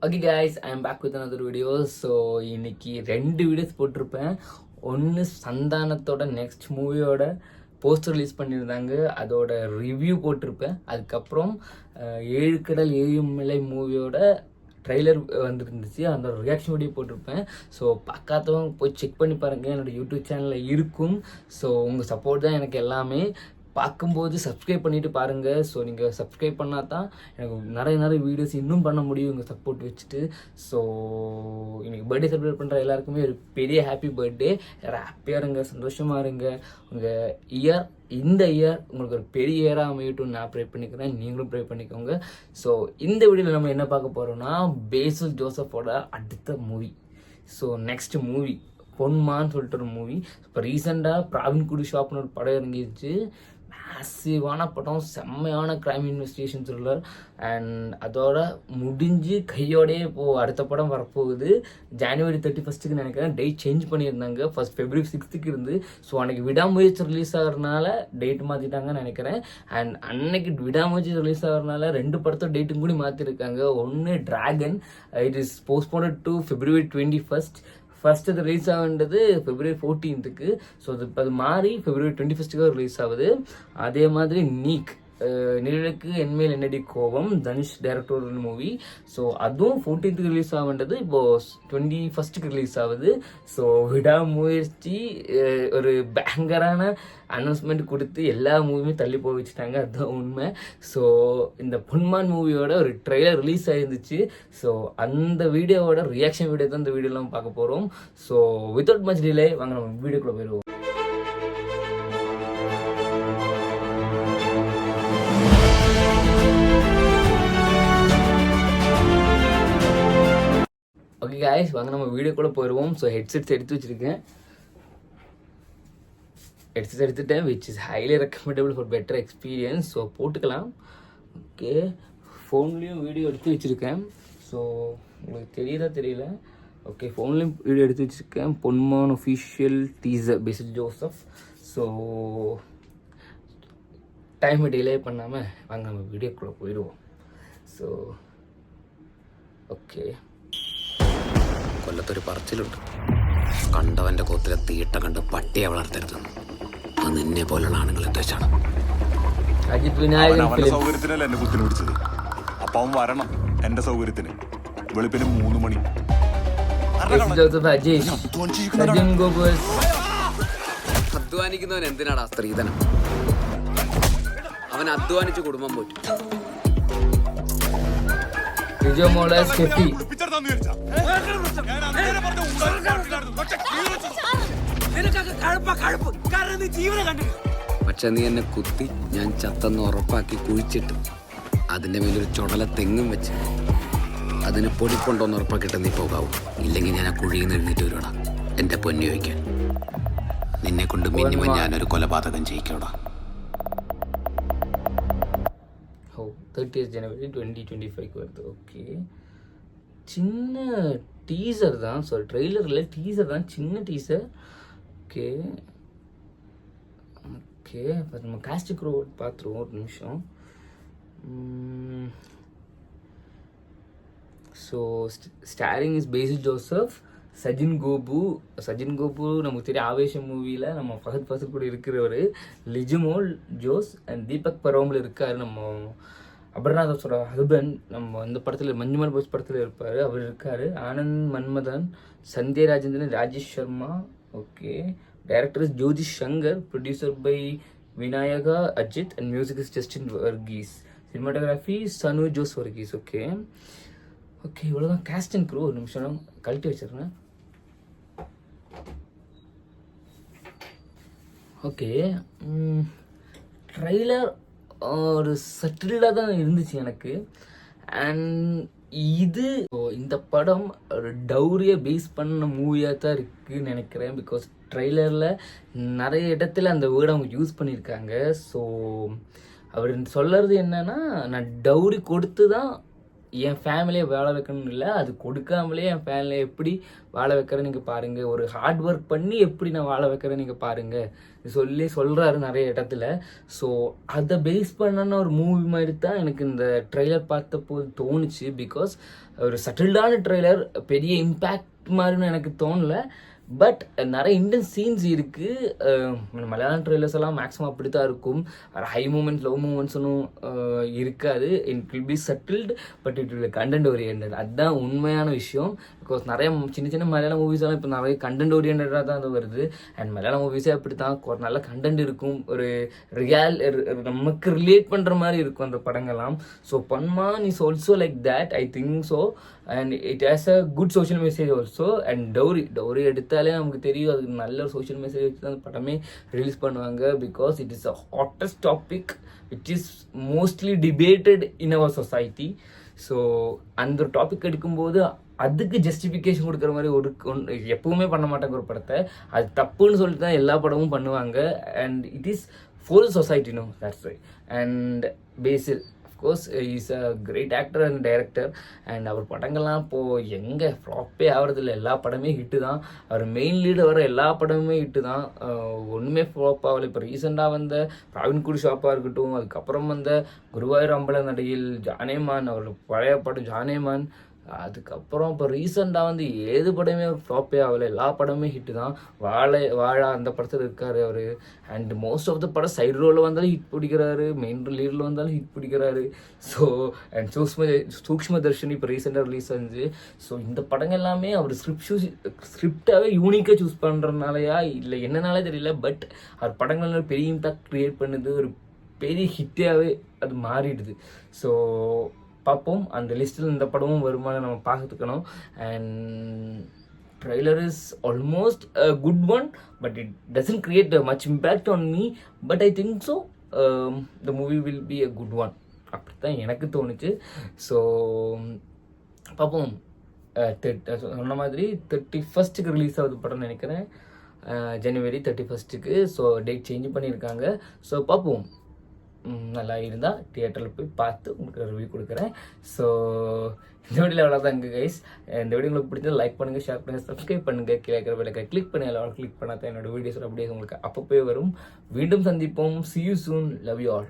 Okay guys, I am back with another video. So இன்னைக்கு 2 videos போட்டிருப்பேன். ஒன்று சந்தானத்தோட நெக்ஸ்ட் மூவியோட போஸ்டர் ரிலீஸ் பண்ணியிருந்தாங்க, அதோட ரிவ்யூ போட்டிருப்பேன். அதுக்கப்புறம் 7 கடல் 7 மலை மூவியோட ட்ரெய்லர் வந்துருந்துச்சு, அந்த ரியாக்ஷன் வீடியோ போட்டிருப்பேன். ஸோ பார்க்காதவங்க போய் செக் பண்ணி பாருங்கள், என்னோடய யூடியூப் சேனலில் இருக்கும். ஸோ உங்கள் சப்போர்ட் தான் எனக்கு எல்லாமே. பார்க்கும்போது சப்ஸ்கிரைப் பண்ணிவிட்டு பாருங்கள். ஸோ நீங்கள் சப்ஸ்கிரைப் பண்ணால் தான் எனக்கு நிறைய வீடியோஸ் இன்னும் பண்ண முடியும் உங்கள் சப்போர்ட் வச்சுட்டு. ஸோ இன்றைக்கி பர்த்டே செலிப்ரேட் பண்ணுற எல்லாருக்குமே ஒரு பெரிய ஹாப்பி பர்த்டே. ஹாப்பியாக இருங்க, சந்தோஷமாக இருங்க. உங்கள் இந்த இயர் உங்களுக்கு ஒரு பெரிய இயராக அமையட்டும் நான் ப்ரே பண்ணிக்கிறேன், நீங்களும் ப்ரே பண்ணிக்கோங்க. ஸோ இந்த வீடியோவில் நம்ம என்ன பார்க்க போகிறோம்னா, பேசில் ஜோசஃபோட அடுத்த மூவி. ஸோ நெக்ஸ்ட் மூவி பொன்மான்னு சொல்லிட்டு ஒரு மூவி. இப்போ ரீசெண்டாக பிராவின் குடி ஷாப்னு ஒரு படம் இறங்கிடுச்சு. மேசிவான படம், செம்மையான க்ரைம் இன்வெஸ்டிகேஷன் த்ரில்லர். அண்ட் அதோட முடிஞ்சு கையோடையே இப்போது அடுத்த படம் வரப்போகுது. ஜனவரி 31 நினைக்கிறேன் டேட் சேஞ்ச் பண்ணியிருந்தாங்க. ஃபர்ஸ்ட் February 6 இருந்து. ஸோ அன்றைக்கி விடாமுயற்சி ரிலீஸ் ஆகிறதுனால டேட் மாற்றிட்டாங்கன்னு நினைக்கிறேன். அண்ட் அன்னைக்கு விடாமுயற்சி ரிலீஸ் ஆகிறதுனால 2 படத்தோட டேட்டும் கூட மாற்றிருக்காங்க. ஒன்று dragon, it is postponed to February 21. First அது ரிலீஸ் ஆகுன்றது February 14. ஸோ அது மாறி February 21 ரிலீஸ் ஆகுது. அதே மாதிரி நீக் நிழலுக்கு என்மேல் என்னடி கோபம், தனுஷ் டைரக்டர் மூவி. ஸோ அதுவும் 14 ரிலீஸ் ஆகுன்றது இப்போது 21 ரிலீஸ் ஆகுது. ஸோ விடாமுயற்சி ஒரு பேங்கரான அனௌன்ஸ்மெண்ட் கொடுத்து எல்லா மூவியுமே தள்ளி போய் வச்சுட்டாங்க, அதுதான் உண்மை. ஸோ இந்த பொன்மான் மூவியோட ஒரு ட்ரெய்லர் ரிலீஸ் ஆயிருந்துச்சு. ஸோ அந்த வீடியோவோட ரியாக்ஷன் வீடியோ தான் இந்த வீடியோலாம் பார்க்க போகிறோம். ஸோ வித்தவுட் மச் டிலே வாங்க நம்ம வீடியோக்குள்ளே போயிடுவோம். ஓகே காய்ஸ், வாங்க நம்ம வீடியோக்குள்ளே போயிடுவோம். ஸோ ஹெட்செட்ஸ் எடுத்து வச்சுருக்கேன், எடுத்துட்டேன், which is highly recommendable for better experience. So போட்டுக்கலாம். ஓகே, ஃபோன்லேயும் வீடியோ எடுத்து வச்சுருக்கேன். ஸோ உங்களுக்கு தெரியல. ஓகே, ஃபோன்லேயும் வீடியோ எடுத்து வச்சுருக்கேன். பொன்மான் ஒஃபிஷியல் டீசர் பேசில் ஜோசப். ஸோ டைம் டிலே பண்ணாமல் வாங்க நம்ம வீடியோக்குள்ளே போயிடுவோம். ஸோ ഓക്കെ, കൊല്ലത്തൊരു പറച്ചിലുണ്ട്, കണ്ടവന്റെ കോത്തിലെ തീട്ട കണ്ട് പട്ടിയെ വളർത്തരുതെന്ന്. അത് നിന്നെ പോലുള്ള ആണുങ്ങൾ ഉദ്ദേശാണ്. അവന്റെ സൗകര്യത്തിനല്ല എന്നെ കുത്തിന് പിടിച്ചത്. അപ്പൊ അവൻ വരണം എന്റെ സൗകര്യത്തിന്. വെളുപ്പിന് 3 മണി. അധ്വാനിക്കുന്നവൻ എന്തിനാടാ സ്ത്രീധനം? അവൻ അധ്വാനിച്ച് കുടുംബം പോറ്റും. പക്ഷെ നീ എന്നെ കുത്തി ഞാൻ ചത്തെന്ന് ഉറപ്പാക്കി കുഴിച്ചിട്ട് അതിന്റെ മേലൊരു ചുടല തെങ്ങും വെച്ച് അതിന് പൊടിപ്പുണ്ടോന്ന് ഉറപ്പാക്കിയിട്ട് നീ പോകാവൂ. ഇല്ലെങ്കിൽ ഞാൻ ആ കുഴിയിൽ നിന്ന് എഴുന്നേറ്റ് വരുവാടാ എന്റെ പൊന്നു വയ്ക്കാൻ. നിന്നെ കൊണ്ട് മിനിമം ഞാനൊരു കൊലപാതകം ചെയ്യിക്കോടാ. 30th January 2025 வருது. ஓகே, சின்ன டீசர் தான். ஸோ ட்ரெய்லரில் டீசர் தான், சின்ன டீசர். ஓகே, இப்போ நம்ம காஸ்ட் க்ரூ பார்த்துருவோம் ஒரு நிமிஷம். So starring is Basil Joseph, Sajin Gopu நமக்கு தெரியும் ஆவேஷம் மூவியில் நம்ம ஃபஹத் கூட இருக்கிறவர். லிஜுமோல் ஜோஸ் அண்ட் தீபக் பரோமில் இருக்கார், நம்ம அபர்நாதோட ஹஸ்பண்ட். நம்ம இந்த படத்தில் மஞ்சுமல் பாய்ஸ் படத்தில் இருப்பார், அவர் இருக்கார். Anand Manmadhan, Sandhya Rajendran, Rajesh Sharma. Okay, director is Jothi Shankar, producer by Vinayaka Ajith and music is Justin Varghese, cinematography Sanu Jose Varghese. Okay, இவ்வளோதான் காஸ்ட் அண்ட் க்ரூ. ஒரு நிமிஷம் கழட்டி வச்சிடுறேன். ஓகே, ட்ரெய்லர் ஒரு சட்டிலாக தான் இருந்துச்சு எனக்கு. அண்ட் இந்த படம் ஒரு டவுரியை பேஸ் பண்ண மூவியாக தான் இருக்குதுன்னு நினைக்கிறேன். பிகாஸ் ட்ரெய்லரில் நிறைய இடத்துல அந்த வேர்டை அவங்க யூஸ் பண்ணியிருக்காங்க. ஸோ அவர் சொல்கிறது என்னன்னா, நான் டவுரி கொடுத்து தான் என் ஃபேமிலியை வாழ வைக்கணும்னு இல்லை, அது கொடுக்காமலே என் ஃபேமிலியை எப்படி வாழ வைக்கிறேன்னு நீங்கள் பாருங்கள், ஒரு ஹார்ட் ஒர்க் பண்ணி எப்படி நான் வாழ வைக்கிறேன்னு நீங்கள் பாருங்கள் சொல்கிறாரு நிறைய இடத்துல. ஸோ அதை பேஸ் பண்ணன ஒரு மூவி மாதிரி தான் எனக்கு இந்த ட்ரெய்லர் பார்த்தபோது தோணுச்சு. பிகாஸ் ஒரு சட்டில்டான ட்ரெய்லர், பெரிய இம்பேக்ட் மாதிரின்னு எனக்கு தோணலை. பட் நிறைய இன்டென்ஸ் சீன்ஸ் இருக்குது. மலையாளம் ட்ரெய்லர்ஸ் எல்லாம் மேக்ஸிமம் அப்படி தான் இருக்கும். ஹை மூமெண்ட்ஸ் லவ் மூமெண்ட்ஸ் ஒன்றும் இருக்காது. It will be subtle but it will content orient. அதுதான் உண்மையான விஷயம். பிகாஸ் நிறைய சின்ன சின்ன மலையாள மூவிஸ் எல்லாம் இப்போ நிறைய கண்டென்ட் ஓரியன்டாக தான் அது வருது. அண்ட் மலையாள மூவிஸே அப்படி தான், நல்ல கண்டென்ட் இருக்கும், ஒரு நமக்கு ரிலேட் பண்ணுற மாதிரி இருக்கும் அந்த படங்கள்லாம். So Ponman is also like that, I think so. And it has a good social message also. And dowry எடுத்தாலே நமக்கு தெரியும் அதுக்கு நல்ல ஒரு சோஷியல் மெசேஜ் வச்சு தான் அந்த படமே ரிலீஸ் பண்ணுவாங்க. Because it is a hottest topic which is mostly debated in our society. So அந்த டாபிக் எடுக்கும்போது அதுக்கு ஜஸ்டிஃபிகேஷன் கொடுக்குற மாதிரி எப்பவுமே பண்ண மாட்டாங்க ஒரு படத்தை. அது தப்புன்னு சொல்லிட்டு தான் எல்லா படமும் பண்ணுவாங்க. And it is for society, no, that's why. And Basil கோர்ஸ் is a great actor and director. And அவர் படங்கள்லாம் இப்போது எங்கே ஃப்ளாப்பே ஆகிறதில்ல, எல்லா படமே ஹிட்டு தான். அவர் மெயின் லீடு வர எல்லா படமுமே ஹிட்டு தான், ஒன்றுமே ஃப்ளாப் ஆகலை. இப்போ ரீசெண்டாக வந்த ப்ராவின்குடி ஷாப்பாக இருக்கட்டும், அதுக்கப்புறம் வந்த குருவாயூர் அம்பல நடிகையில் ஜானேமான், அவரோட பழைய படம் ஜானேமான், அதுக்கப்புறம் இப்போ ரீசெண்டாக வந்து ஏது படமே ஃப்ளாப்பே ஆகலை, எல்லா படமே ஹிட்டு தான். வாழா அந்த படத்தில் இருக்கார் அவர். அண்ட் மோஸ்ட் ஆஃப் த படம் சைடு ரோலில் வந்தாலும் ஹிட் பிடிக்கிறாரு, மெயின் லீடில் வந்தாலும் ஹிட் பிடிக்கிறாரு. ஸோ அண்ட் சூக்ஷ்ம தர்ஷினி இப்போ ரீசெண்டாக ரிலீஸ் ஆச்சு. ஸோ இந்த படங்கள் எல்லாமே அவர் ஸ்கிரிப்டாகவே யூனிக்காக சூஸ் பண்ணுறதுனாலயா இல்லை என்னன்னாலே தெரியல. பட் அவர் படங்கள் பெரிய இம்பாக்ட் க்ரியேட் பண்ணுது, ஒரு பெரிய ஹிட்டாகவே அது மாறிடுது. ஸோ பார்ப்போம், அந்த லிஸ்ட்டில் இந்த படமும் வருமானு நம்ம பார்த்துக்கணும். And trailer is almost a good one, but it doesn't create much impact on me. But I think so the movie will be a good one, அப்படி தான் எனக்கு தோணுச்சு. ஸோ பார்ப்போம். சொன்ன மாதிரி 31st ரிலீஸ் ஆகுது படம்னு நினைக்கிறேன், ஜனவரி 31st. ஸோ டேட் சேஞ்ச் பண்ணியிருக்காங்க. ஸோ பார்ப்போம், நல்லா இருந்தால் தியேட்டரில் போய் பார்த்து உங்களுக்கு ரிவ்யூ கொடுக்குறேன். ஸோ இந்த வீடியோவில் அவ்வளோதாங்க கைஸ். இந்த வீடியோ உங்களுக்கு பிடிச்சது லைக் பண்ணுங்கள், ஷேர் பண்ணுங்கள், சப்ஸ்கிரைப் பண்ணுங்கள், கீழே இருக்கிற பெல்லை கிளிக் பண்ணி எல்லாரும் கிளிக் பண்ணால் தான் என்னோட வீடியோஸ் அப்படியே உங்களுக்கு அப்பப்போ வரும். மீண்டும் சந்திப்போம். See you soon. Love you all.